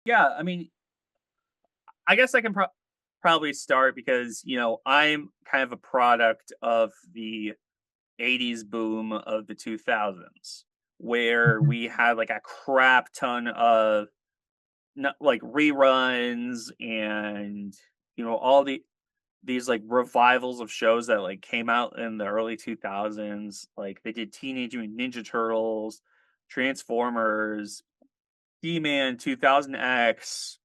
Yeah, I mean, I guess I can probably start because, I'm kind of a product of the 80s boom of the 2000s, where Mhm. we had like a crap ton of like reruns and, all these like revivals of shows that like came out in the early 2000s. Like they did Teenage Mutant Ninja Turtles, Transformers, He-Man 2000X.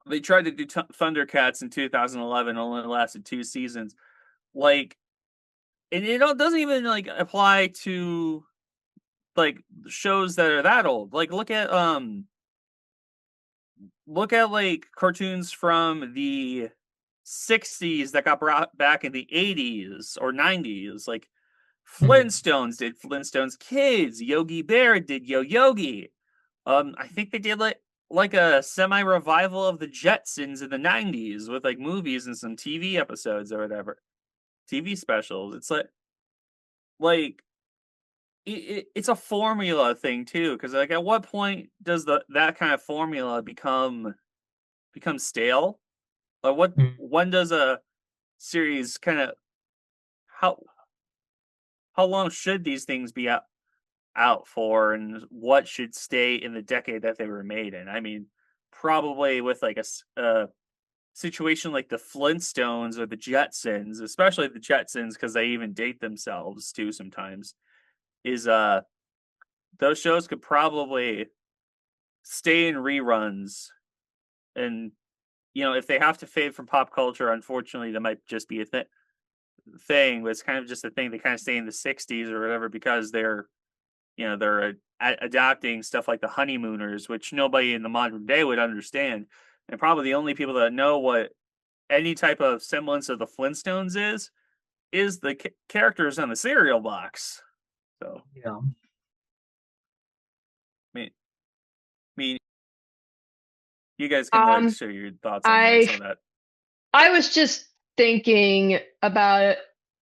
They tried to do Thundercats in 2011, only lasted 2 seasons. Like, and it doesn't even like apply to like shows that are that old. Like, look at like cartoons from the 60s that got brought back in the 80s or 90s. Like Mhm. Flintstones did Flintstones Kids. Yogi Bear did Yo Yogi. I think they did like a semi revival of the Jetsons in the 90s with like movies and some TV episodes or whatever. TV specials. It's like it's a formula thing too, because like at what point does that kind of formula become stale? Like what Mhm. when does a series kind of how how long should these things be out for, and what should stay in the decade that they were made in? I mean, probably with like a situation like the Flintstones or the Jetsons, especially the Jetsons, because they even date themselves too sometimes. Is those shows could probably stay in reruns, and if they have to fade from pop culture, unfortunately, that might just be a thing. But it's kind of just a thing. They kind of stay in the '60s or whatever because they're adapting stuff like the Honeymooners, which nobody in the modern day would understand, and probably the only people that know what any type of semblance of the Flintstones is the characters on the cereal box. So, Yeah. I mean, you guys can like Um, share your thoughts on that, I some of that. I was just thinking about it.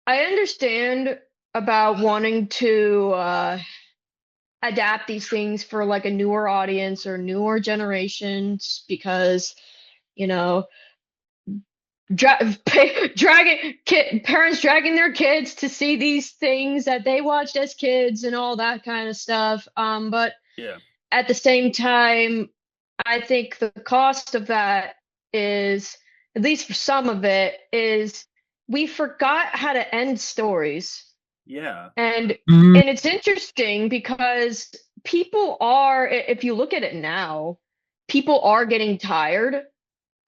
I understand about wanting to adapt these things for like a newer audience or newer generations because, you know, parents dragging their kids to see these things that they watched as kids and all that kind of stuff. But Yeah, at the same time, I think the cost of that is, at least for some of it, is we forgot how to end stories. yeah, And Mhm. and it's interesting because people are, if you look at it now, people are getting tired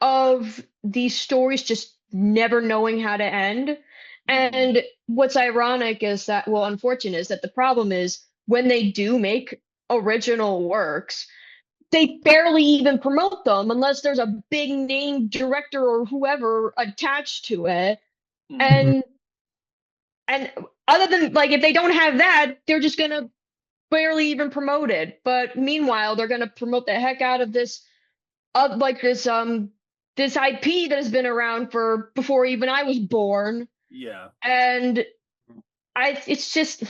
of these stories just never knowing how to end. hmm, And what's ironic is that, well, unfortunate is that the problem is when they do make original works, they barely even promote them unless there's a big name director or whoever attached to it. hmm, Mhm. And and other than like if they don't have that, they're just gonna barely even promote it. But meanwhile, they're gonna promote the heck out of this like this IP that has been around for before even I was born. yeah. And it's just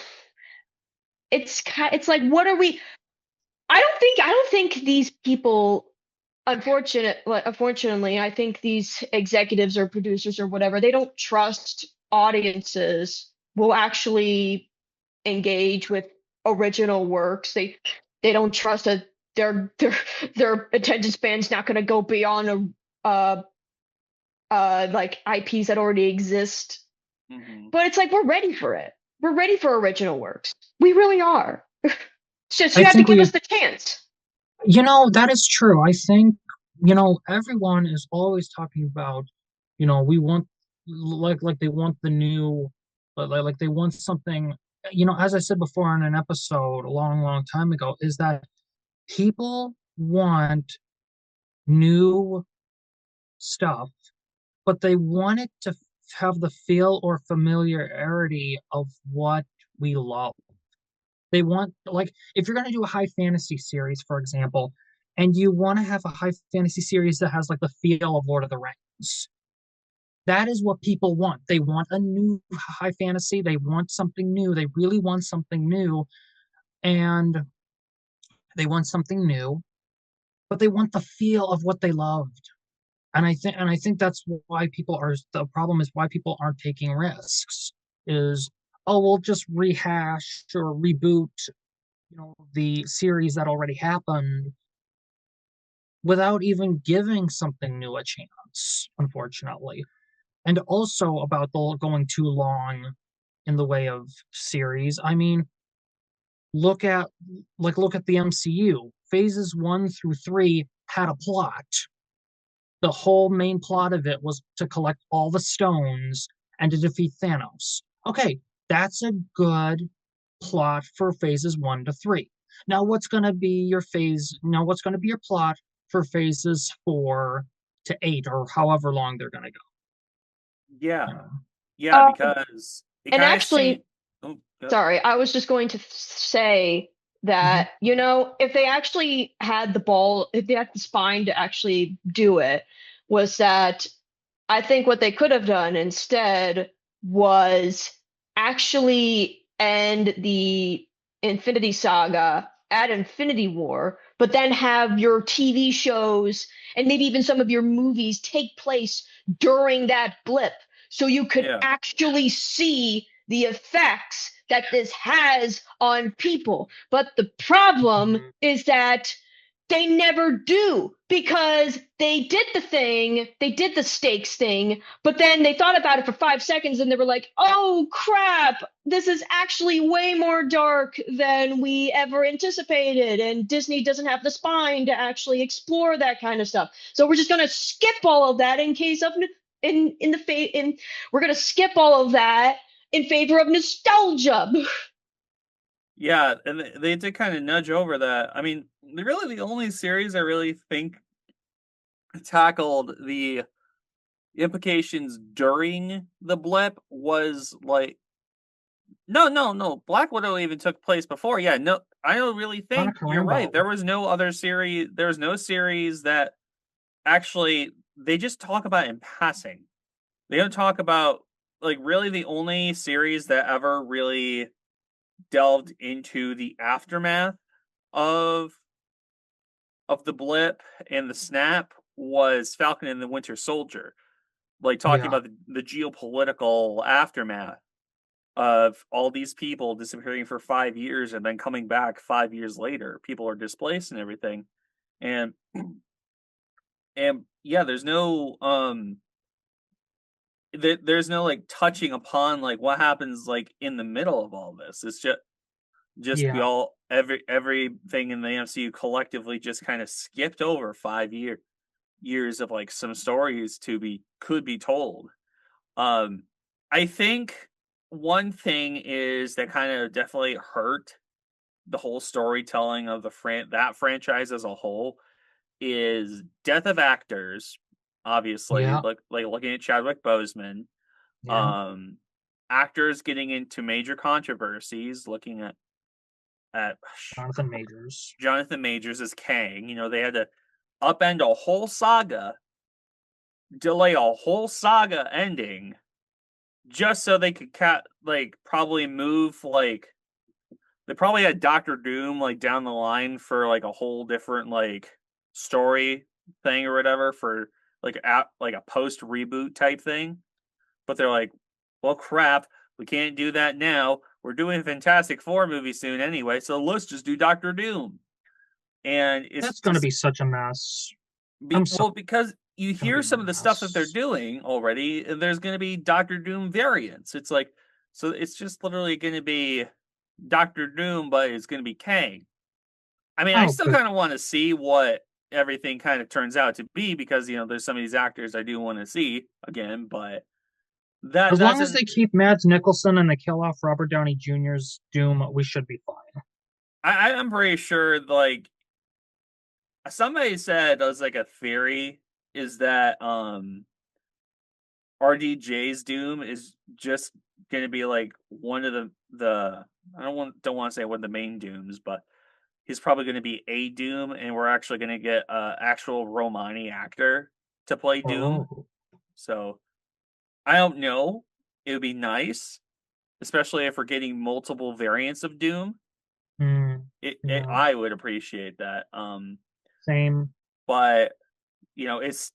it's like what are we I don't think these people unfortunately, I think these executives or producers or whatever, they don't trust audiences will actually engage with original works. They don't trust that their attention span's not going to go beyond like IPs that already exist. Hmm. But it's like we're ready for it. We're ready for original works. We really are. It's just I you have to think give we, us the chance. that is true. I think, everyone is always talking about, we want, like they want the new, like they want something, as I said before in an episode a long, long time ago, is that people want new stuff, but they want it to have the feel or familiarity of what we love. They want, like, if you're going to do a high fantasy series, for example, and you want to have a high fantasy series that has like the feel of Lord of the Rings, that is what people want. They want a new high fantasy. They want something new. They really want something new. And they want something new. but they want the feel of what they loved. And I think that's why people are the problem is why people aren't taking risks is, oh, we'll just rehash or reboot, the series that already happened without even giving something new a chance, unfortunately. And also about the going too long in the way of series. I mean, look at look at the MCU. Phases 1 through 3 had a plot. The whole main plot of it was to collect all the stones and to defeat Thanos. Okay, that's a good plot for phases 1 to 3. Now what's going to be your plot for phases 4 to 8 or however long they're going to go? Yeah, You know? yeah, Um, because it and kind of seemed. actually, Oh, go. sorry, I was just going to say Mhm. that, if they actually had the ball, if they had the spine to actually do it, was that I think what they could have done instead was actually end the Infinity Saga at Infinity War, but then have your TV shows and maybe even some of your movies take place during that blip so you could Yeah, actually see the effects that this has on people. But the problem Mhm. is that they never do because they did the stakes thing, but then they thought about it for 5 seconds and they were like, oh crap, this is actually way more dark than we ever anticipated. And Disney doesn't have the spine to actually explore that kind of stuff. So we're just going to skip all of that in case of, we're going to skip all of that in favor of nostalgia. yeah, and they did kind of nudge over that. I mean, really, the only series I really think tackled the implications during the blip was like no, Black Widow even took place before. Yeah, no, I don't really think Monica you're right. Rambeau. There was no series that actually they just talk about in passing. They don't talk about like really the only series that ever really delved into the aftermath of the blip and the snap was Falcon and the Winter Soldier, like talking Yeah, about the geopolitical aftermath of all these people disappearing for 5 years and then coming back 5 years later. People are displaced and everything, and yeah, there's no like touching upon like what happens like in the middle of all this. It's just we yeah. all everything in the MCU collectively just kind of skipped over 5 years of like some stories to be could be told. Um, I think one thing is that kind of definitely hurt the whole storytelling of that franchise as a whole is death of actors. Obviously, Yeah, like looking at Chadwick Boseman, yeah. um, actors getting into major controversies, looking at Jonathan Majors. Jonathan Majors as Kang. They had to upend a whole saga, delay a whole saga ending just so they could probably move they probably had Doctor Doom like down the line for like a whole different like story thing or whatever for like a post reboot type thing. But they're like, well, crap, we can't do that now. We're doing a Fantastic Four movie soon anyway, so let's just do Doctor Doom. And it's That's going to just be such a mess. I'm sorry, because you it's going to hear be a some of the stuff that they're mess. doing already, and there's going to be Doctor Doom variants. It's like, so it's just literally going to be Doctor Doom, but it's going to be Kang. I mean, I Oh, still good. kind of want to see what everything kind of turns out to be because there's some of these actors I do want to see again, but As long that's as an they keep Mads Nicholson and they kill off Robert Downey Jr.'s Doom, we should be fine. I'm pretty sure like somebody said as like a theory is that RDJ's Doom is just going to be like one of the don't want to say one of the main Dooms, but he's probably going to be a Doom, and we're actually going to get a actual Romani actor to play Doom. Oh, So I don't know. It would be nice, especially if we're getting multiple variants of Doom. yeah, I would appreciate that. same. but it's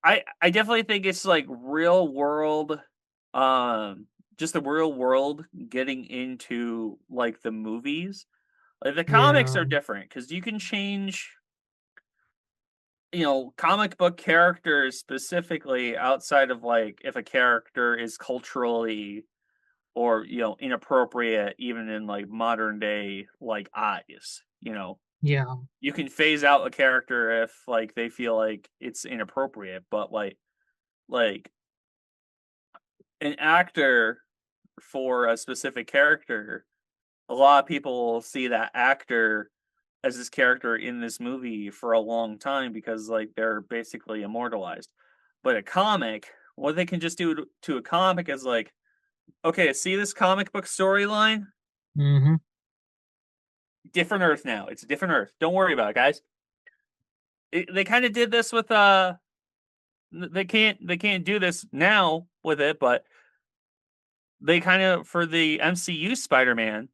I definitely think it's like real world, just the real world getting into like the movies. Like the comics Yeah. are different because you can change, comic book characters specifically outside of like if a character is culturally or inappropriate even in like modern day like eyes. Yeah. You can phase out a character if like they feel like it's inappropriate, but like an actor for a specific character, a lot of people will see that actor as this character in this movie for a long time because like they're basically immortalized. But a comic, what they can just do to a comic is like, okay, see this comic book storyline? Mm-hmm. Different Earth now. It's a different Earth. Don't worry about it, guys. They kind of did this with they can't do this now with it, but they kind of for the MCU Spider-Man,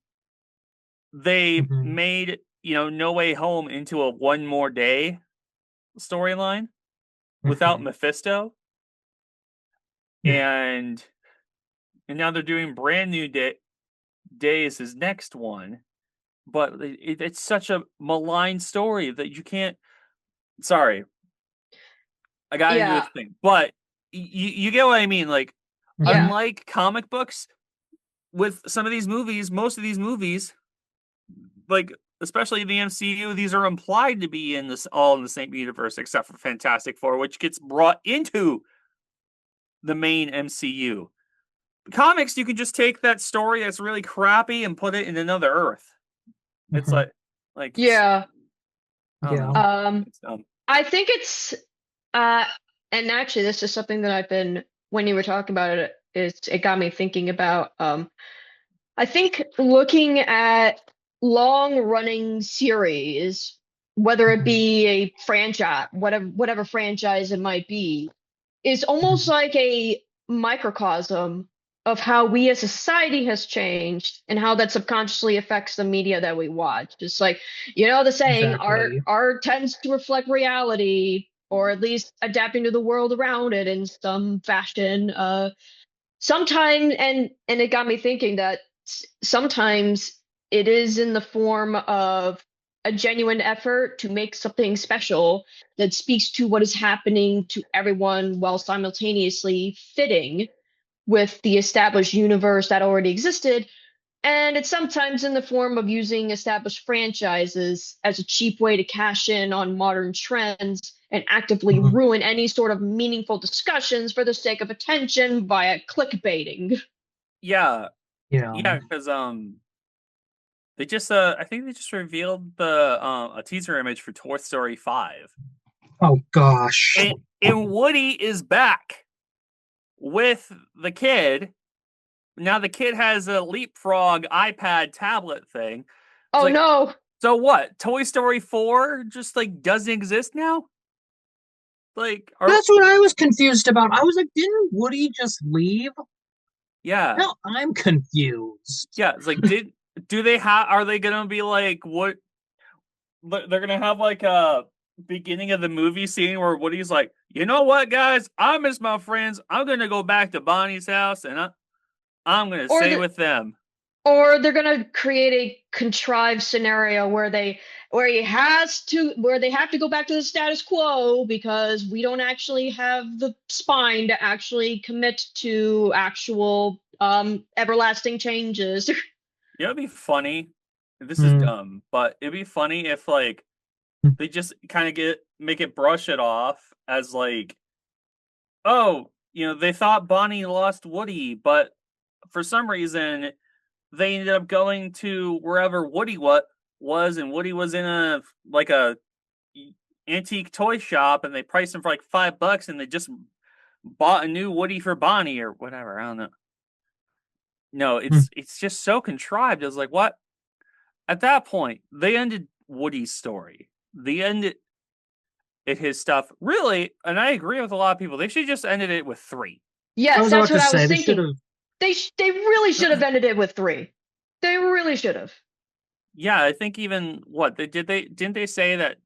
they Mm-hmm. made No Way Home into a one more day storyline without Mm-hmm. Mephisto, and now they're doing brand new days as next one, but it's such a malign story that you can't. Sorry, I got into Yeah. this thing, but you get what I mean. Like, Yeah. unlike comic books, with some of these movies, most of these movies, like especially the MCU, these are implied to be in this all in the same universe, except for Fantastic Four, which gets brought into the main MCU. Comics, you can just take that story that's really crappy and put it in another Earth. It's Mm-hmm. like Yeah. I don't Yeah. know. It's dumb. I think it's uh and actually this is something that I've been when you were talking about it, it got me thinking about I think looking at long running series, whether it Mm-hmm. be a franchise, whatever franchise it might be, is almost Mm-hmm. like a microcosm of how we as a society has changed and how that subconsciously affects the media that we watch. It's like, the saying, Exactly. art tends to reflect reality, or at least adapting to the world around it in some fashion. Sometimes, and it got me thinking that sometimes it is in the form of a genuine effort to make something special that speaks to what is happening to everyone while simultaneously fitting with the established universe that already existed. And it's sometimes in the form of using established franchises as a cheap way to cash in on modern trends and actively Mm-hmm. ruin any sort of meaningful discussions for the sake of attention via clickbaiting. Yeah, Yeah. yeah, because they just I think they just revealed the a teaser image for Toy Story 5. Oh gosh. And Woody is back with the kid. Now the kid has a leapfrog iPad tablet thing. It's Oh like, no. so what? Toy Story 4 just like doesn't exist now? Like, That's what I was confused about. I was like, didn't Woody just leave? yeah. Now I'm confused. Yeah, it's like do they have are they gonna be like what they're gonna have like a beginning of the movie scene where Woody's like, you know what, guys, I miss my friends. I'm gonna go back to Bonnie's house and I'm gonna Or stay the with them. or they're gonna create a contrived scenario where they have to go back to the status quo because we don't actually have the spine to actually commit to actual everlasting changes. It'd be funny. This is Mm. dumb, but it'd be funny if like they just kind of make it brush it off as like, oh, they thought Bonnie lost Woody, but for some reason they ended up going to wherever Woody was, and Woody was in a antique toy shop, and they priced him for like $5, and they just bought a new Woody for Bonnie or whatever. I don't know. No, Mm. it's just so contrived. I was like, what? At that point, they ended Woody's story. They ended his stuff really, and I agree with a lot of people. They should just ended it with 3. I Yes, was that's about what to I was say they should thinking. have. They really should have ended it with 3. They really should have. Yeah, I think even what they didn't they say that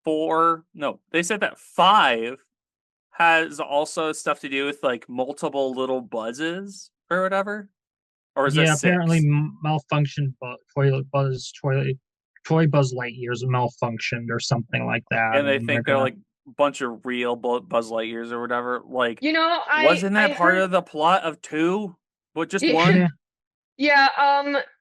they said that 5 has also stuff to do with like multiple little buzzes or whatever. Or is that Yeah, apparently 6? malfunctioned Toy Buzz Lightyear's malfunctioned or something like that, And they and they're think they're gonna. like a bunch of real Buzz Lightyears or whatever. Like, You know, wasn't I that part heard. of the plot of 2? But just 1? Yeah, Yeah,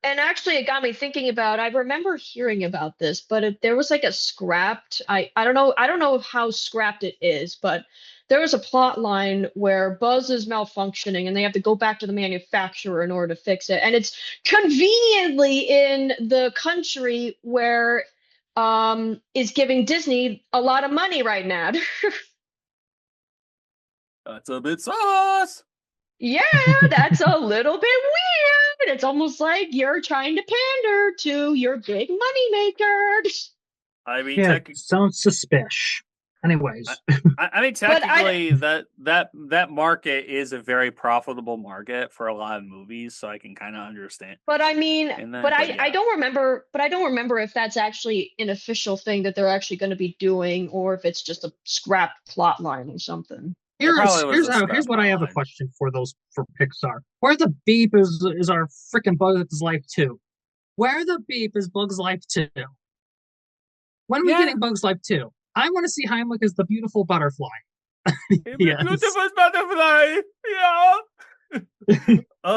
and actually it got me thinking about, I remember hearing about this, but there was like a scrapped, I don't know how scrapped it is, but there was a plot line where Buzz is malfunctioning and they have to go back to the manufacturer in order to fix it. And it's conveniently in the country where is giving Disney a lot of money right now. That's a bit sauce. Yeah, that's a little bit weird. It's almost like you're trying to pander to your big money makers. I mean, yeah, sounds suspicious. Anyways, I mean, But I, technically, that market is a very profitable market for a lot of movies, so I can kind of understand but I mean, in but that. But I yeah, don't remember, but I don't remember if that's actually an official thing that they're actually going to be doing, or if it's just a scrapped plot line or something. it probably was a here's scrap what I plot have a line. question for Pixar. Where the beep is our freaking Bugs Life 2? Where the beep is Bugs Life 2? When are we Yeah, getting Bugs Life 2? I want to see Heimlich as the beautiful butterfly. it's a Yes. beautiful butterfly. Yeah.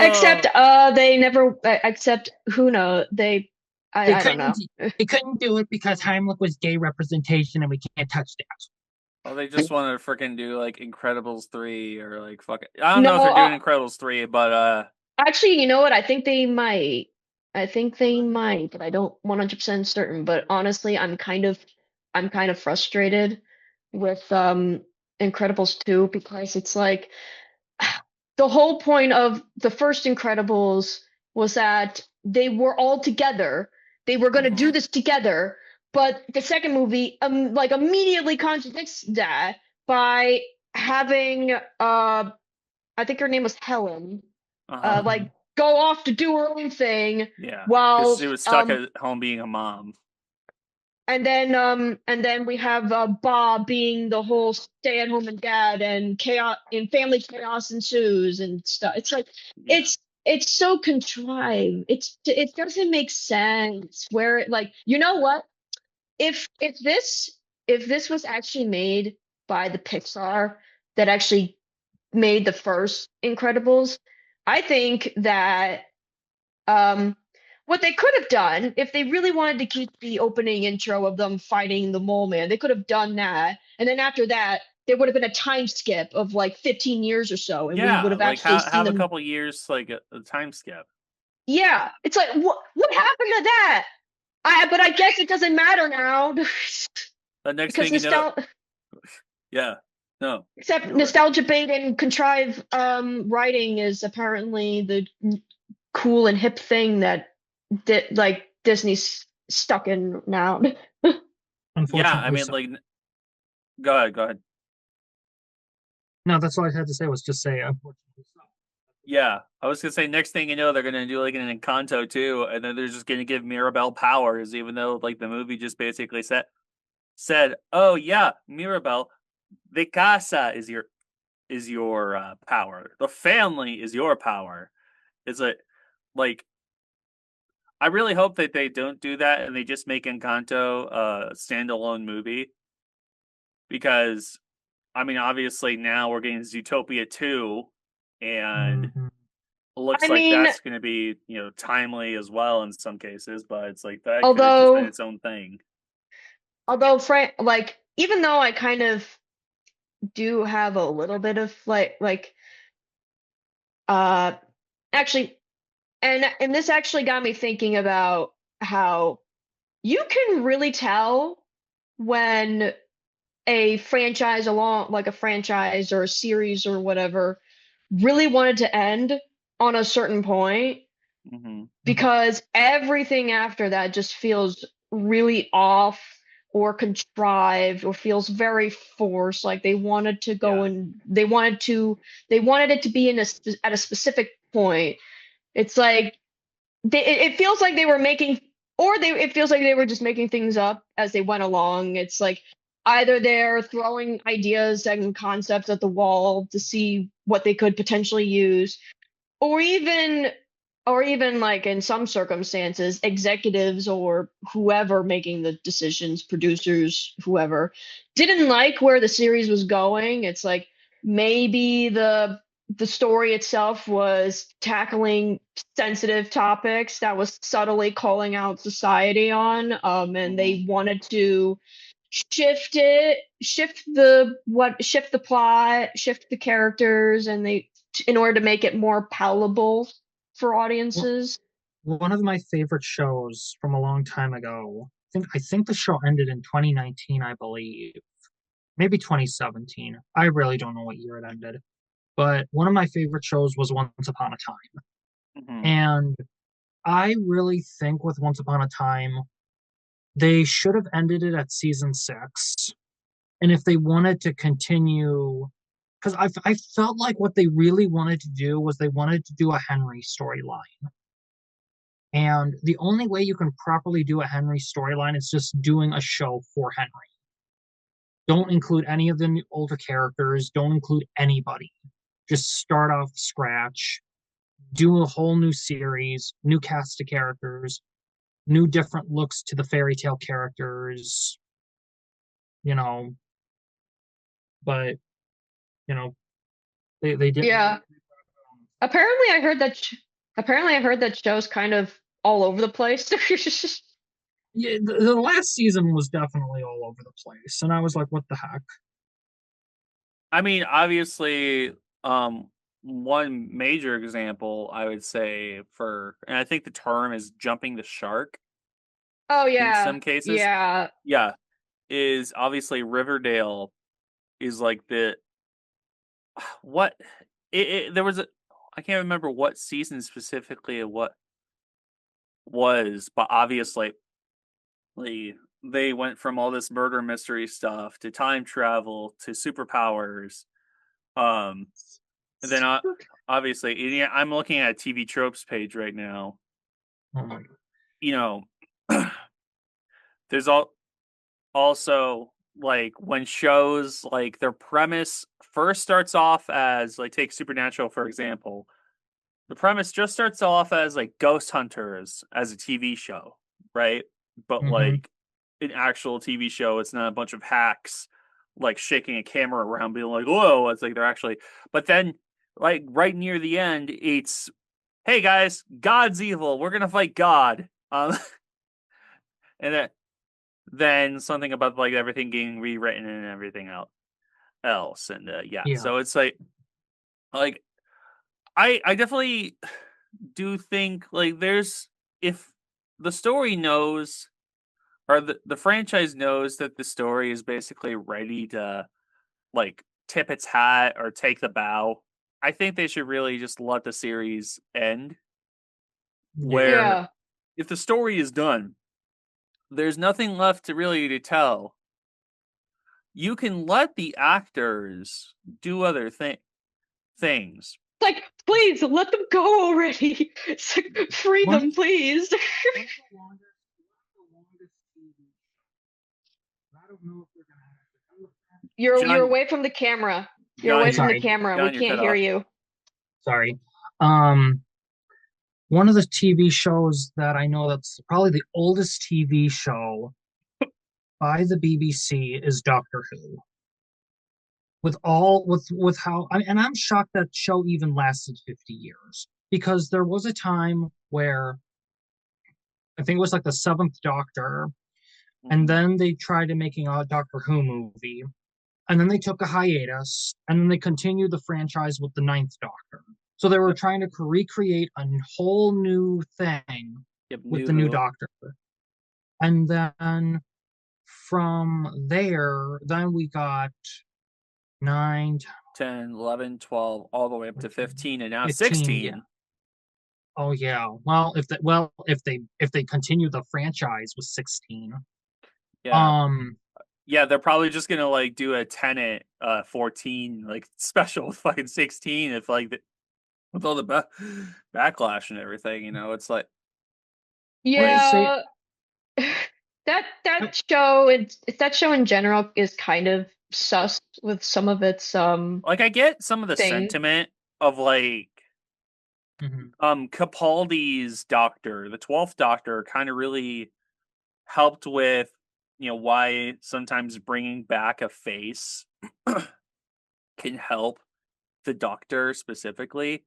Except, Oh, they never, except who knows? They I don't couldn't know. they couldn't do it because Heimlich was gay representation and we can't touch that. well, they just wanted to freaking do like Incredibles 3 or like fuck it. I don't know if No, they're doing Incredibles 3, but actually, you know what? I think they might. I think they might, but I don't 100% certain. But honestly, I'm kind of frustrated with Incredibles 2 because it's like the whole point of the first Incredibles was that they were all together. They were going to do mhm. this together, but the second movie like immediately contradicts that by having I think her name was Helen Uh-huh. like go off to do her own thing Yeah, because while she was stuck at home being a mom. and then we have Bob being the whole stay at home and dad and chaos and family chaos ensues and stuff. It's like Yeah. it's so contrived. It doesn't make sense where like you know what? If this was actually made by the Pixar that actually made the first Incredibles, I think that um, what they could have done, if they really wanted to keep the opening intro of them fighting the mole man, they could have done that. And then after that, there would have been a time skip of like 15 years or so, and we would Yeah, have like actually seen have a them. couple years like a time skip. Yeah, it's like what happened to that? But I guess it doesn't matter now The next because thing you know, nostalgia. yeah. No, Except you're right. nostalgia bait and contrived writing is apparently the cool and hip thing that like Disney's stuck in now. Yeah, I Unfortunately, mean so. like go ahead, go ahead. No, that's all I had to say was just say unfortunately so. Yeah, I was gonna say next thing you know they're gonna do like an Encanto too, and then they're just gonna give Mirabelle powers, even though like the movie just basically said, oh yeah, Mirabelle, the casa is your power, the family is your power. It's like I really hope that they don't do that and they just make Encanto a standalone movie because I mean obviously now we're getting Zootopia 2 and it Mhm. I looks like mean, that's going to be, timely as well in some cases, but it's like that could have just been although its own thing. Frank, like even though I kind of do have a little bit of uh actually and this actually got me thinking about how you can really tell when a franchise or a series or whatever really wanted to end on a certain point Hmm. Mhm. because everything after that just feels really off or contrived or feels very forced like they wanted to go Yeah. and they wanted it to be at a specific point. It's like it feels like they were making or they it feels like they were just making things up as they went along. It's like either they're throwing ideas and concepts at the wall to see what they could potentially use, or even like in some circumstances, executives or whoever making the decisions, producers, whoever, didn't like where the series was going. It's like maybe the story itself was tackling sensitive topics that was subtly calling out society on, and Mhm. they wanted to shift the plot, shift the characters, and they in order to make it more palatable for Well, audiences. one of my favorite shows from a long time ago. I think the show ended in 2019, I believe. Maybe 2017. I really don't know what year it ended. But one of my favorite shows was Once Upon a Time. Mhm. And I really think with Once Upon a Time, they should have ended it at season 6. And if they wanted to continue, because I felt like what they really wanted to do was they wanted to do a Henry storyline. And the only way you can properly do a Henry storyline is just doing a show for Henry. Don't include any of the older characters, don't include anybody. Just start off scratch, do a whole new series, new cast of characters, new different looks to the fairy tale characters, you know, but you know, they didn't. Yeah. Apparently, I heard that. Apparently, I heard that show's kind of all over the place. Yeah, the last season was definitely all over the place, and I was like, "What the heck?" I mean, obviously, um, one major example I would say and I think the term is jumping the shark Oh in yeah, some cases. yeah. Yeah, is obviously Riverdale is like what there was a I can't remember what season specifically of what was, but obviously they they went from all this murder mystery stuff to time travel to superpowers. Um, and then obviously, yeah, I'm looking at a TV tropes page right now. Oh my You know, there's also like when shows like their premise first starts off as like take Supernatural for example. The premise just starts off as like ghost hunters as a TV show, right? But Mm-hmm. like an actual TV show, it's not a bunch of hacks like shaking a camera around, being like, "Whoa!" It's like they're actually. But then, like right near the end, it's, "Hey guys, God's evil. We're gonna fight God." And then something about like everything getting rewritten and everything else, and yeah. Yeah. So it's like I definitely do think like there's if the story knows or the franchise knows that the story is basically ready to like tip its hat or take the bow, I think they should really just let the series end. Yeah. Where Yeah. if the story is done, there's nothing left to really to tell. You can let the actors do other things. It's like, please let them go already. It's like, free One of them, please. the longest TV. I don't know if they're gonna have to. You're John, away from the camera. You're John, away I'm from the sorry. camera. We You're can't cut hear off. you. Sorry. Um, One of the TV shows that I know that's probably the oldest TV show by the BBC is Doctor Who. With how and I'm shocked that show even lasted 50 years because there was a time where I think it was like the seventh Doctor, and Mhm. then they tried to making a Doctor Who movie, and then they took a hiatus, and then they continued the franchise with the ninth Doctor. So they were Yep. trying to recreate a whole new thing Yep. with New the new Who. Doctor. And then from there, then we got 9, 10, 11, 12, all the way up to 15, and now 15. Yeah. 16. Oh yeah. If they continue the franchise with 16. Yeah. Um Yeah, they're probably just gonna like do a Tenet 14 like special with fucking 16 if like with all the backlash and everything, it's like let's like say Yeah. that show, that show in general is kind of sus with some of its Like, I get some of the things. sentiment of like Mhm. Capaldi's Doctor, the 12th Doctor, kind of really helped with, why sometimes bringing back a face can help the Doctor specifically,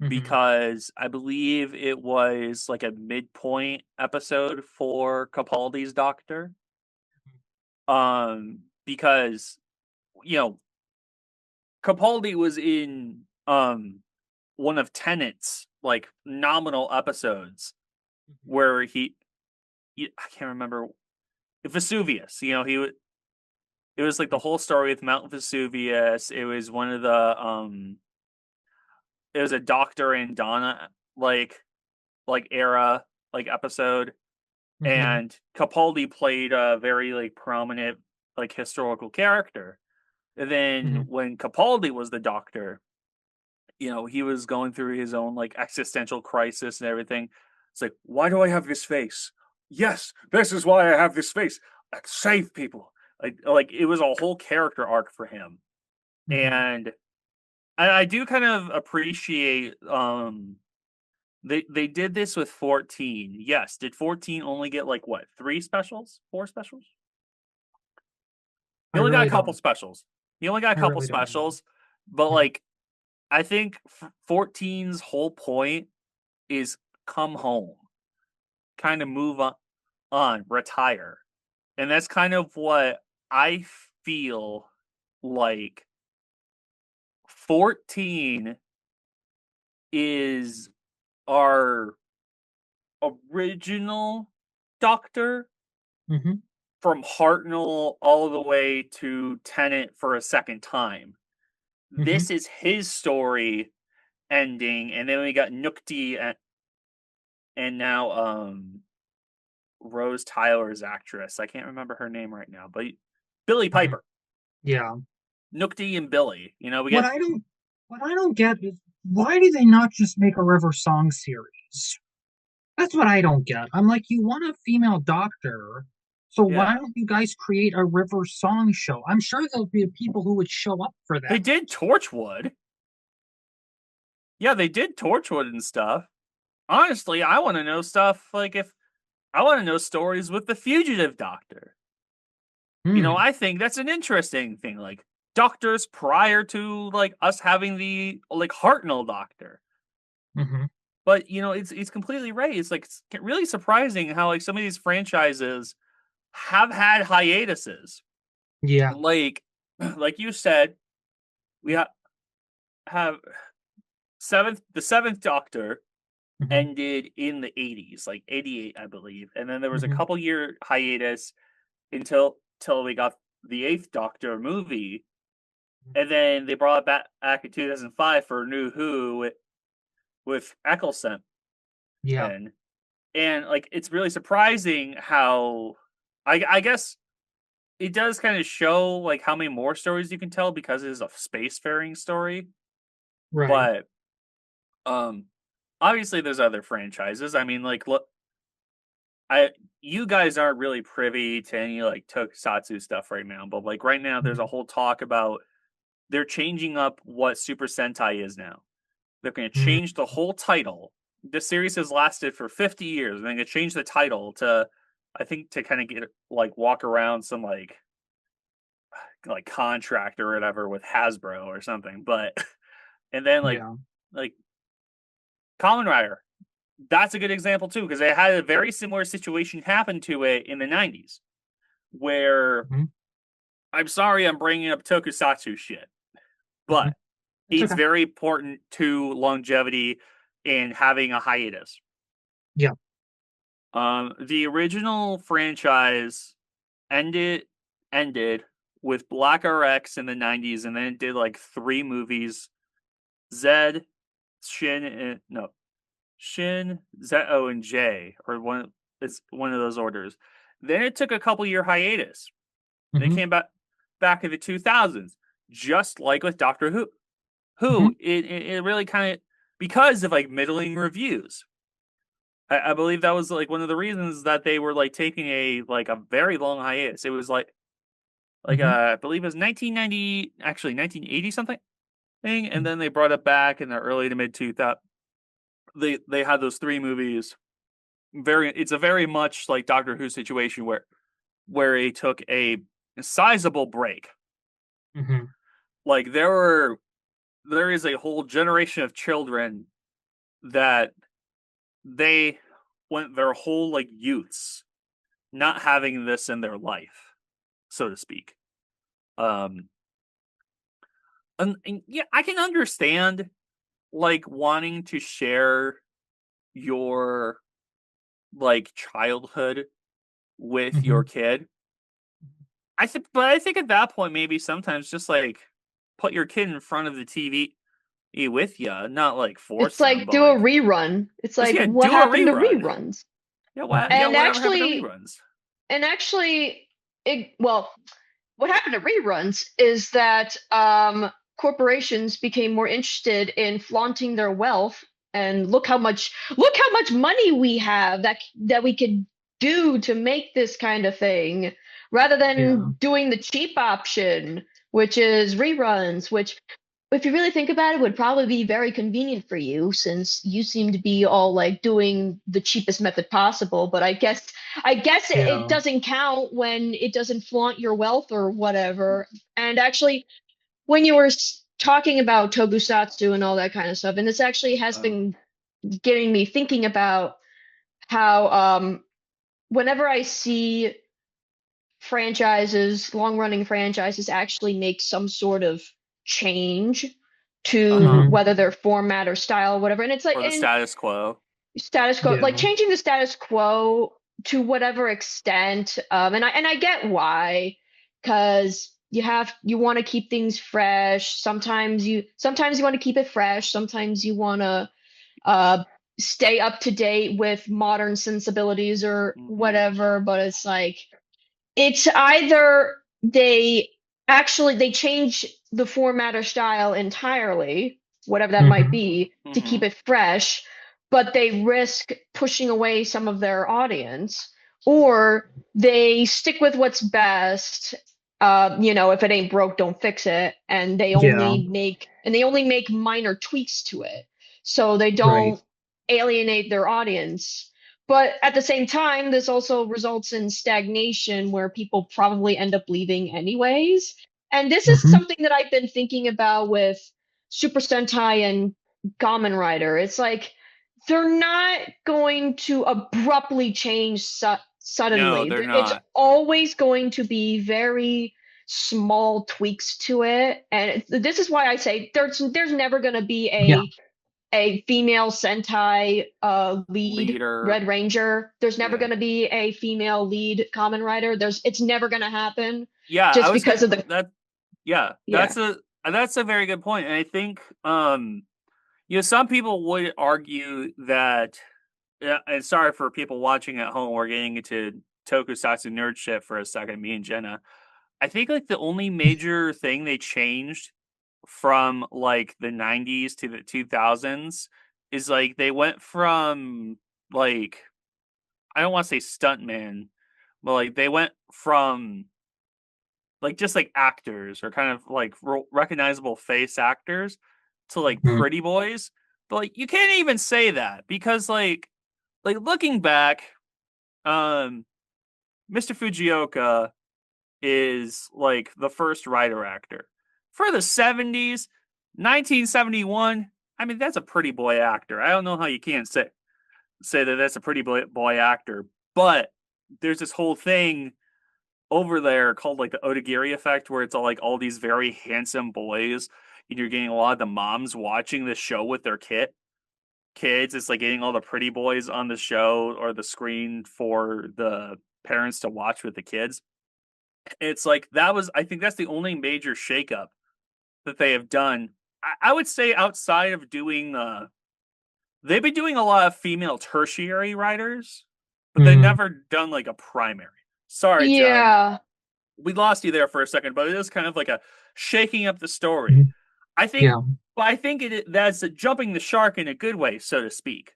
Mhm. because I believe it was like a midpoint episode for Capaldi's Doctor. Because you know Capaldi was in one of Tennant's like nominal episodes where I can't remember, Vesuvius. It was like the whole story with Mount Vesuvius. It was one of the it was a Doctor and Donna like era like episode, Mhm. and Capaldi played a very like prominent like historical character. And then Mhm. when Capaldi was the Doctor, he was going through his own like existential crisis and everything. It's like, why do I have this face? Yes, this is why I have this face. I save people. Like it was a whole character arc for him. Mhm. And I do kind of appreciate they did this with 14. Yes, did 14 only get like what, 3 specials? 4 specials? He I only got a really couple don't. specials. He only got a I couple really don't know. specials, but Mhm. like I think 14's whole point is come home, kind of move on, retire. And that's kind of what I feel like 14 is our original Doctor Mhm. from Hartnell all the way to Tennant for a second time. This Mhm. is his story ending, and then we got Nukti and now Rose Tyler's actress. I can't remember her name right now, but Billy Mhm. Piper, Yeah. Nukti and Billy. We What get I don't what I don't get is why do they not just make a River Song series? That's what I don't get. I'm like, you want a female doctor, so why yeah. don't you guys create a River Song show? I'm sure there'll be people who would show up for They that. did Torchwood. Yeah, they did Torchwood and stuff. Honestly, I want to know stuff like if I want to know stories with the fugitive doctor. Hmm. I think that's an interesting thing. Like doctors prior to like us having the like Hartnell doctor. Hmm. But it's completely right. It's like it's really surprising how like some of these franchises have had hiatuses. Yeah. Like like you said, we have the seventh Doctor Hmm. ended in the 80s, like 88, I believe, and then there was a Hmm. couple year hiatus until we got the eighth Doctor movie, and then they brought it back in 2005 for New Who with Eccleston, Yeah. and like it's really surprising how I guess it does kind of show like how many more stories you can tell because it is a spacefaring story, Right. but um obviously there's other franchises. I mean, like, look, I you guys aren't really privy to any like tokusatsu stuff right now, but like right now there's a Hmm. whole talk about they're changing up what Super Sentai is now. They're going to Hmm. change the whole title. The series has lasted for 50 years, and they're going to change the title to, I think, to kind of get like walk around some like contract or whatever with Hasbro or something. But and then Yeah. like Kamen Rider, that's a good example too because it had a very similar situation happen to it in the 90s where Hmm. I'm sorry I'm bringing up tokusatsu shit, Hmm. but It's it's okay. very important to longevity in having a hiatus. Yeah. The original franchise ended ended with Black RX in the 90s, and then it did like 3 movies: Zed, Shin, and no, Shin, Z-O, and J, or one. It's one of those orders. Then it took a couple year hiatus. Then it Hmm. came back in the 2000s, just like with Doctor Who. Hmm. It really kind of, because of like middling reviews. I believe that was like one of the reasons that they were like taking a very long hiatus. It was Hmm. I believe it was 1990, actually 1980 something thing, and Hmm. then they brought it back in the early to mid 2000. They had those three movies. It's a very much like Doctor Who situation where he took a sizable break. Hmm. Like there is a whole generation of children that they went their whole like youths not having this in their life, so to speak. Um, and yeah, I can understand like wanting to share your like childhood with your Hmm. kid. But I think at that point maybe sometimes just like put your kid in front of the TV with you, not like It's force them, like but do a like rerun. It's just like yeah, what do a happened to rerun. reruns? Yeah, And whatever happened to actually, reruns? and actually, well, what happened to reruns is that corporations became more interested in flaunting their wealth and look how much money we have that we could do to make this kind of thing rather Yeah. than doing the cheap option, which is reruns, which if you really think about it would probably be very convenient for you since you seem to be all like doing the cheapest method possible, but I guess it Yeah. doesn't count when it doesn't flaunt your wealth or whatever. And actually, when you were talking about tokusatsu and all that kind of stuff, and this actually has Uh, been getting me thinking about how whenever I see franchises, long-running franchises actually make some sort of change to huh. Hmm. whether their format or style or whatever, and it's like Or the in status quo. status quo, like Yeah. changing the status quo to whatever extent. And I get why, because you want to keep things fresh. Sometimes you want to keep it fresh. Sometimes you want to uh stay up to date with modern sensibilities or Hmm. whatever. But it's like it's either they change the format or style entirely, whatever that might Hmm. be, to Hmm. keep it fresh, but they risk pushing away some of their audience, or they stick with what's best. If it ain't broke, don't fix it, and Yeah. they only make minor tweaks to it, so they Right. don't alienate their audience. But at the same time, this also results in stagnation where people probably end up leaving anyways. And this is Hmm. something that I've been thinking about with Super Sentai and Kamen Rider. It's like they're not going to abruptly change No, suddenly. they're It's not. always going to be very small tweaks to it. And this is why I say there's never going to be Yeah. a female Sentai lead Leader. Red Ranger. There's never Yeah. going to be a female lead Kamen Rider. It's never going to happen Yeah, I just was because gonna of the that yeah, yeah. that's a very good point. And I think some people would argue that yeah, and sorry for people watching at home, we're getting into tokusatsu nerd shit for a second, me and Jenna. I think like the only major thing they changed from like the 90s to the 2000s is like they went from like I don't want to say stuntman, but like they went from like just like actors or kind of like recognizable face actors to like Hmm. pretty boys. But like you can't even say that because like looking back, um Mr. Fujioka is like the first writer actor. For the 70s, 1971, I mean that's a pretty boy actor. I don't know how you can't say that that's a pretty boy actor, but there's this whole thing over there called like the Odagiri effect, where it's all these very handsome boys, and you're getting a lot of the moms watching the show with their kids. It's like getting all the pretty boys on the show or the screen for the parents to watch with the kids. It's like I think that's the only major shakeup that they have done. I would say outside of doing they've been doing a lot of female tertiary writers, but they've Hmm. never done like a primary. Sorry, John, Yeah. we lost you there for a second, but it is kind of like a shaking up the story. Hmm. I think, Yeah. but I think that's jumping the shark in a good way, so to speak.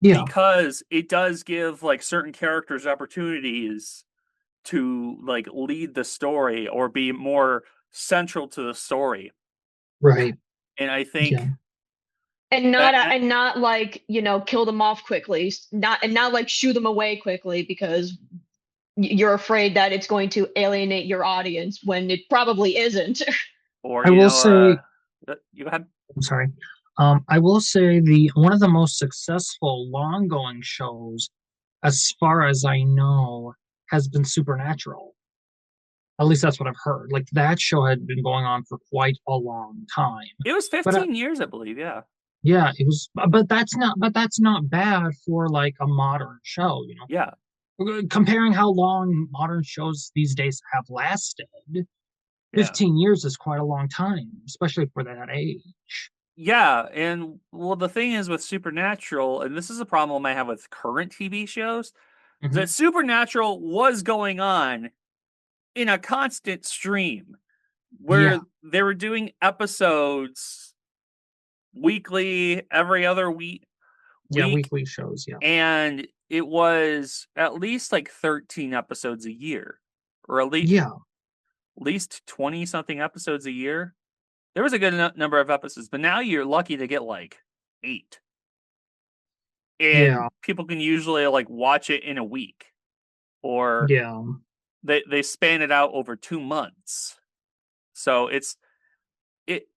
Yeah, because it does give like certain characters opportunities to like lead the story or be more central to the story. right. And I Yeah, think that, and not like, kill them off quickly, not like shoo them away quickly because you're afraid that it's going to alienate your audience when it probably isn't. or I will say, you had I'm sorry. I will say the one of the most successful long-going shows, as far as I know, has been Supernatural. At least that's what I've heard. Like that show had been going on for quite a long time. it was But 15 years, I believe. Yeah. yeah, it was. But that's not bad for like a modern show. Yeah. Comparing how long modern shows these days have lasted, Yeah. 15 years is quite a long time, especially for that age. Yeah. And well, the thing is with Supernatural, and this is a problem I have with current TV shows, is that Hmm. Supernatural was going on in a constant stream where Yeah, they were doing episodes weekly, every other yeah, week, weekly shows. Yeah, and it was at least like 13 episodes a year, or yeah, least 20 something episodes a year. There was a good number of episodes, but now you're lucky to get like 8. And yeah, people can usually like watch it in a week, or yeah. they span it out over 2 months. So it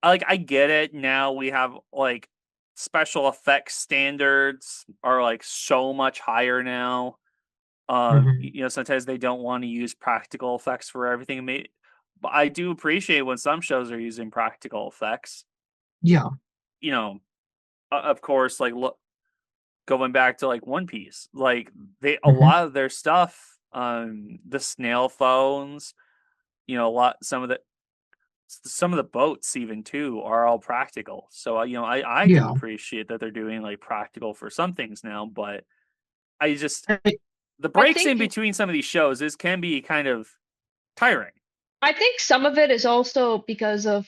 like I get it. Now we have like special effects standards are like so much higher now. Hmm. Sometimes they don't want to use practical effects for everything. But I do appreciate when some shows are using practical effects. Yeah. You know, of course, like look, going back to like One Piece, like a Hmm. lot of their stuff, the snail phones, a lot, some of the boats even too are all practical. So I do Yeah. appreciate that they're doing like practical for some things now, but I just I, the I breaks in think between some of these shows is can be kind of tiring. I think some of it is also because of,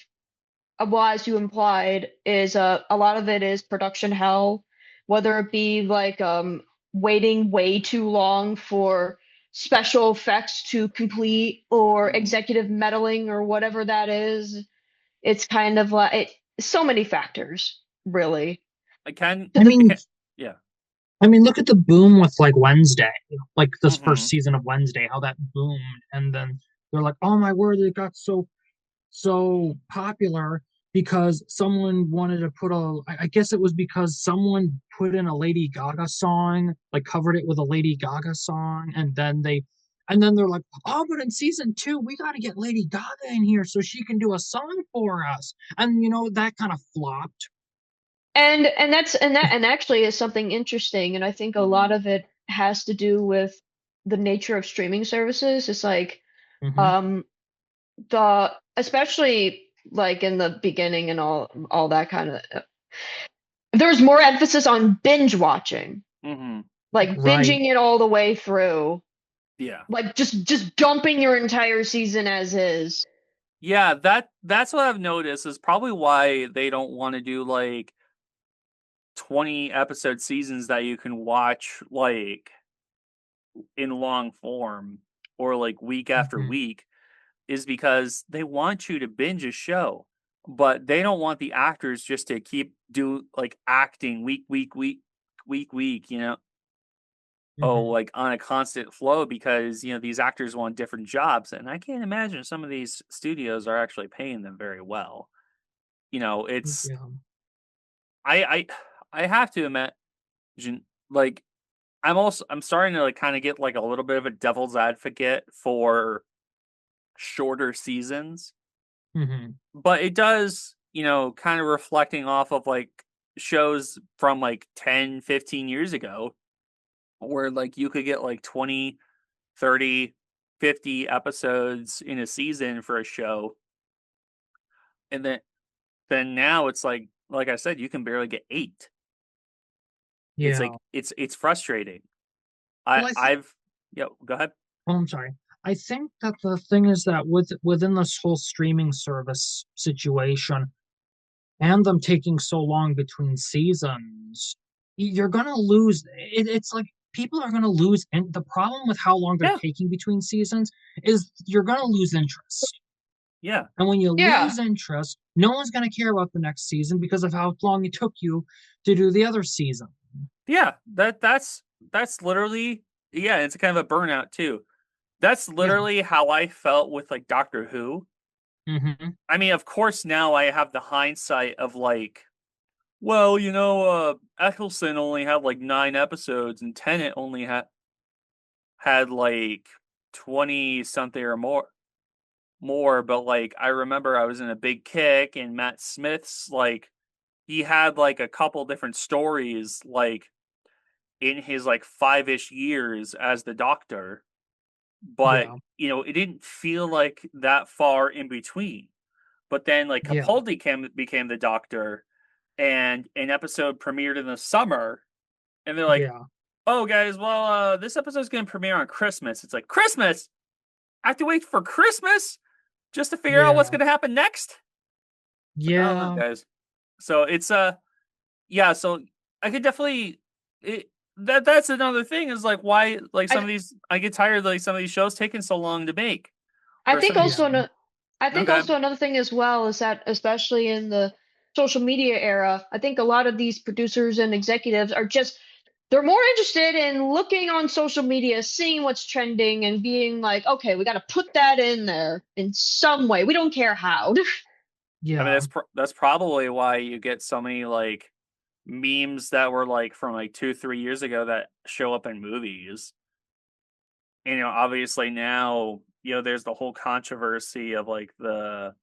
well, as you implied, is a lot of it is production hell, whether it be like waiting way too long for special effects to complete or Mhm. executive meddling or whatever that is. It's kind of like so many factors, really. I can, I it mean, can, yeah. look at the boom with like Wednesday, like this Hmm. first season of Wednesday, how that boomed, and then they're like, "Oh my word, it got so popular because someone wanted to put I guess it was because someone put in a Lady Gaga song, like covered it with a Lady Gaga song, and then they're like, oh, but in season 2, we got to get Lady Gaga in here so she can do a song for us. And that kind of flopped. And actually is something interesting, and I think a lot Hmm. of it has to do with the nature of streaming services. It's like Hmm. um the especially like in the beginning and all that kind of, there's more emphasis on binge watching, Hmm. like Right. binging it all the way through, Yeah. like just dumping your entire season as is. Yeah, that's what I've noticed is probably why they don't want to do like 20 episode seasons that you can watch like in long form or like week after Hmm. week is because they want you to binge a show, but they don't want the actors just to keep do like acting week, oh, Hmm. like on a constant flow because, these actors want different jobs. And I can't imagine some of these studios are actually paying them very well. It's, Yeah. I, I have to imagine, like, I'm starting to like kind of get like a little bit of a devil's advocate for shorter seasons, Hmm. but it does, kind of reflecting off of like shows from like 10, 15 years ago where like you could get like 20, 30, 50 episodes in a season for a show. And then now it's like I said, you can barely get 8. It's Yeah. like it's frustrating. Well, Go ahead. oh, I'm sorry. I think that the thing is that within this whole streaming service situation and them taking so long between seasons, you're gonna lose. It's like people are gonna lose, and the problem with how long they're Yeah, taking between seasons is you're gonna lose interest. yeah, And when you Yeah. lose interest, no one's gonna care about the next season because of how long it took you to do the other season. yeah. That's literally, yeah. It's kind of a burnout too. That's Yeah. literally how I felt with like Doctor Who. Hmm. I mean, of course, now I have the hindsight of like, well, Eccleston only had like 9 episodes, and Tennant only had like 20 something or more. But like, I remember I was in a big kick, and Matt Smith's like, he had like a couple different stories like in his like 5-ish years as the Doctor, but Yeah. it didn't feel like that far in between. But then like Yeah. Capaldi became the Doctor, and an episode premiered in the summer, and they're like, Yeah. "Oh, guys, well, this episode's going to premiere on Christmas." It's like, Christmas? I have to wait for Christmas just to figure out what's Yeah. going to happen next? It's like, I don't know, Yeah. guys. So it's yeah. So I could definitely that's another thing is like why like some I of these I get tired of like some of these shows taking so long to make I for think some of Yeah. these. also I think Okay, also another thing as well is that especially in the social media era, I think a lot of these producers and executives are just they're more interested in looking on social media, seeing what's trending and being like, okay, we got to put that in there in some way. We don't care how. I mean Yeah. that's probably why you get so many like memes that were like from like 2-3 years ago that show up in movies. And, obviously now there's the whole controversy of like the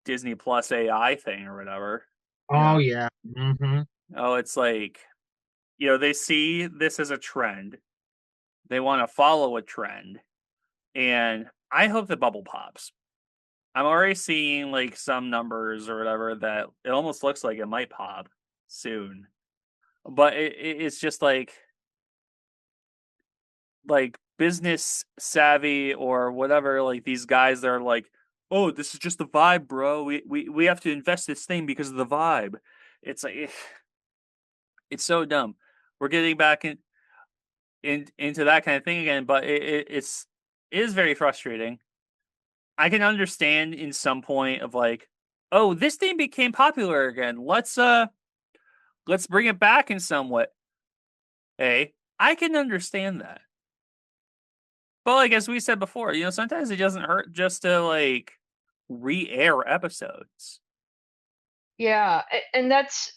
Disney Plus AI thing or whatever. You Oh know, yeah. Hmm. oh, it's like they see this as a trend. They want to follow a trend, and I hope the bubble pops. I'm already seeing like some numbers or whatever that it almost looks like it might pop soon. But it's just like business savvy or whatever, like these guys that are like, oh, this is just the vibe, bro. We have to invest this thing because of the vibe. It's like it's so dumb. We're getting back into that kind of thing again, but it is very frustrating. I can understand in some point of like, oh, this thing became popular again. Let's bring it back in some way. Hey, I can understand that. But like as we said before, sometimes it doesn't hurt just to like re-air episodes. Yeah, and that's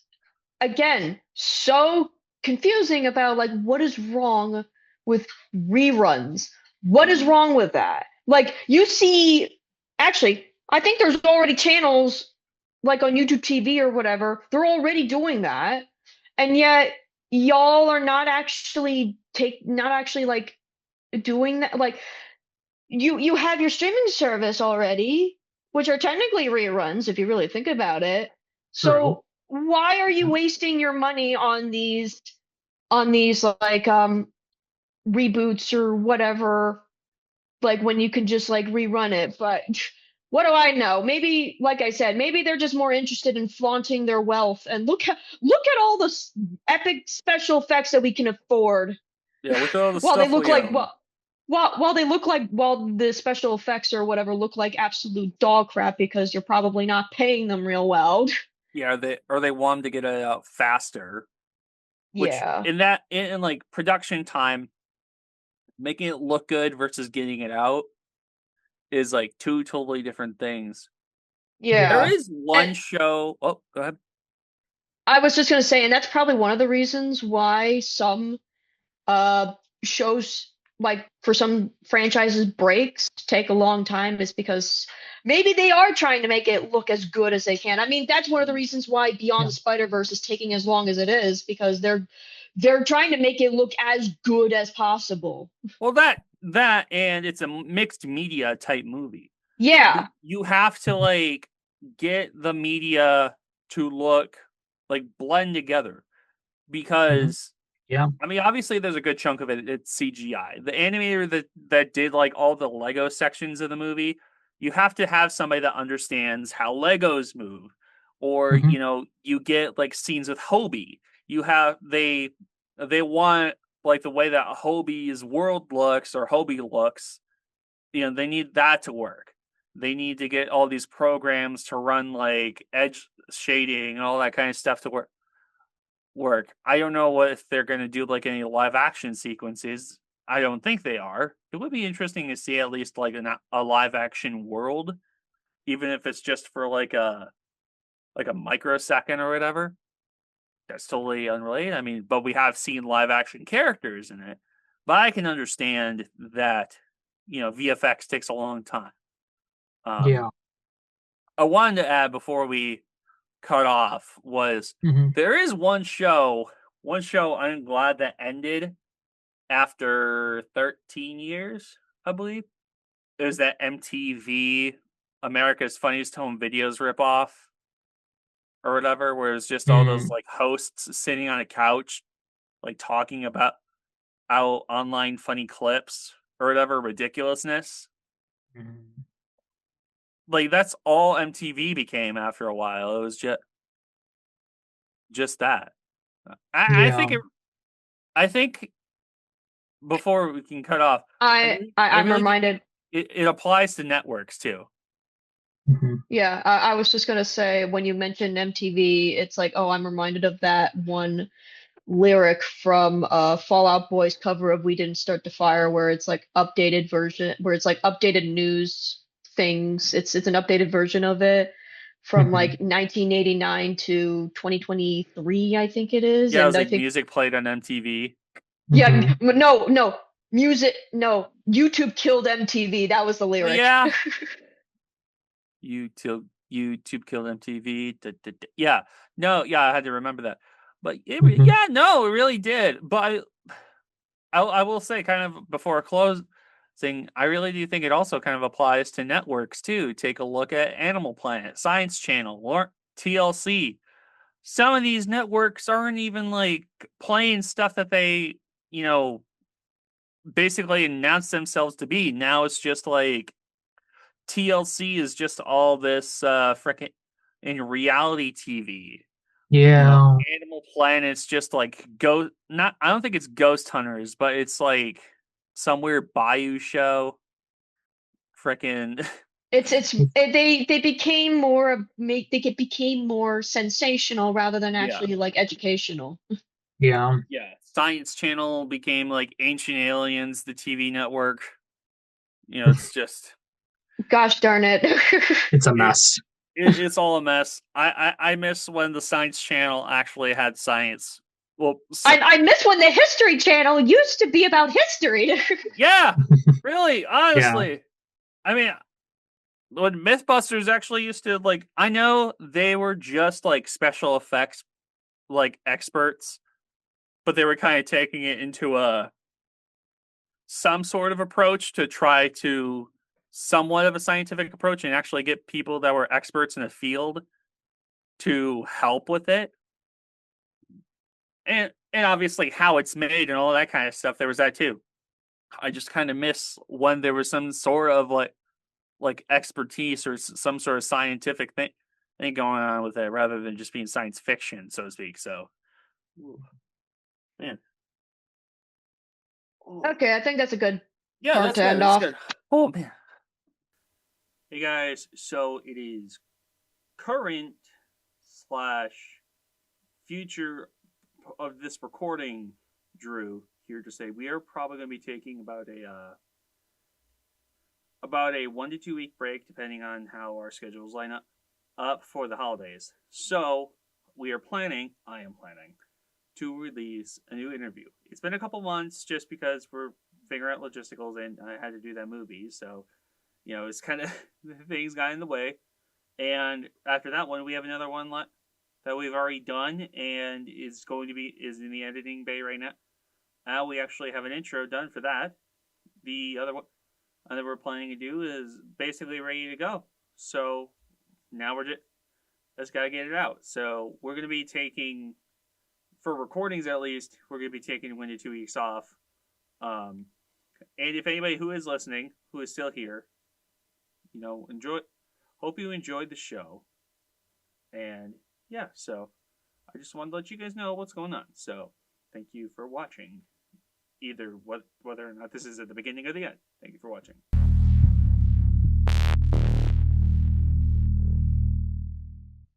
again so confusing about like what is wrong with reruns? What is Mm-hmm. wrong with that? Like you see, actually, I think there's already channels like on YouTube TV or whatever. They're already doing that, and yet y'all are not actually like doing that. Like you have your streaming service already, which are technically reruns if you really think about it. True. So why are you wasting your money on these like reboots or whatever like when you can just like rerun it? But what do I know? Maybe like I said, maybe they're just more interested in flaunting their wealth and look at all the epic special effects that we can afford Yeah, look at all the while they stuff look we like own. while the special effects or whatever look like absolute dog crap because you're probably not paying them real well. Yeah, they want to get it out faster, which Yeah. in like production time, making it look good versus getting it out is like two totally different things. There Yeah. Yeah. is And one show. Oh, go ahead. I was just gonna say, and that's probably one of the reasons why some uh shows like for some franchises breaks take a long time is because maybe they are trying to make it look as good as they can. I mean, that's one of the reasons why Beyond Yeah. the Spider-Verse is taking as long as it is because they're trying to make it look as good as possible. Well, that and it's a mixed media type movie. Yeah. You have to like get the media to look like blend together Hmm. because Yeah. I mean obviously there's a good chunk of it's CGI. The animator that did like all the Lego sections of the movie, you have to have somebody that understands how Legos move. Or, Hmm. you get like scenes with Hobie. they want like the way that Hobie's world looks or Hobie looks. They need that to work. They need to get all these programs to run like edge shading and all that kind of stuff to work. I don't know if they're going to do like any live action sequences. I don't think they are. It would be interesting to see at least like a live action world, even if it's just for like a microsecond or whatever. That's totally unrelated. I mean, but we have seen live action characters in it. But I can understand that, VFX takes a long time. Yeah. I wanted to add before we cut off was there is one show I'm glad that ended after 13 years, I believe. It was that MTV America's Funniest Home Videos ripoff or whatever, where it's just all those like hosts sitting on a couch, like talking about how online funny clips or whatever ridiculousness. Like that's all MTV became after a while. It was just that. I think I think before we can cut off, I'm reminded. It applies to networks too. Yeah, I was just gonna say when you mentioned MTV, it's like, oh, I'm reminded of that one lyric from Fall Out Boy's cover of "We Didn't Start the Fire," where it's like updated version, where it's like updated news things. It's an updated version of it from like 1989 to 2023, I think it is. Yeah, it and was I like think music played on MTV. yeah, no, music, no, YouTube killed MTV. That was the lyric. Yeah. YouTube killed MTV. Yeah. No, yeah, I had to remember that. But it really did. But I will say, kind of before closing, I really do think it also kind of applies to networks too. Take a look at Animal Planet, Science Channel, or TLC. Some of these networks aren't even like playing stuff that they, basically announced themselves to be. Now it's just like TLC is just all this frickin' in reality TV. Yeah. Animal Planet's just like I don't think it's Ghost Hunters, but it's like some weird bayou show. Frickin' They became more sensational rather than actually like educational. Yeah. Science Channel became like Ancient Aliens, the TV network. It's just gosh darn it. It's a mess. It's all a mess. I miss when the Science Channel actually had science. Well, I miss when the History Channel used to be about history. Yeah, really, honestly. Yeah. I mean, when Mythbusters actually used to like, I know they were just like special effects like experts, but they were kind of taking it into some sort of approach to try to somewhat of a scientific approach and actually get people that were experts in the field to help with it. And obviously how it's made and all that kind of stuff. There was that too. I just kind of miss when there was some sort of like expertise or some sort of scientific thing going on with it rather than just being science fiction, so to speak. So, man. Okay, I think that's a good part to end off. Good. Oh, man. Hey, guys. So, it is current / future of this recording, Dryw, here to say we are probably going to be taking about a 1 to 2 week break, depending on how our schedules line up for the holidays. So, I am planning to release a new interview. It's been a couple months just because we're figuring out logisticals and I had to do that movie. So, it's kind of things got in the way. And after that one, we have another one that we've already done and is in the editing bay right now. Now we actually have an intro done for that. The other one that we're planning to do is basically ready to go. So now just gotta get it out. So we're gonna be taking, for recordings at least, we're gonna be taking 1 to 2 weeks off. And if anybody who is listening, who is still here, hope you enjoyed the show. And yeah, so I just wanted to let you guys know what's going on. So thank you for watching. Either whether or not this is at the beginning or the end. Thank you for watching.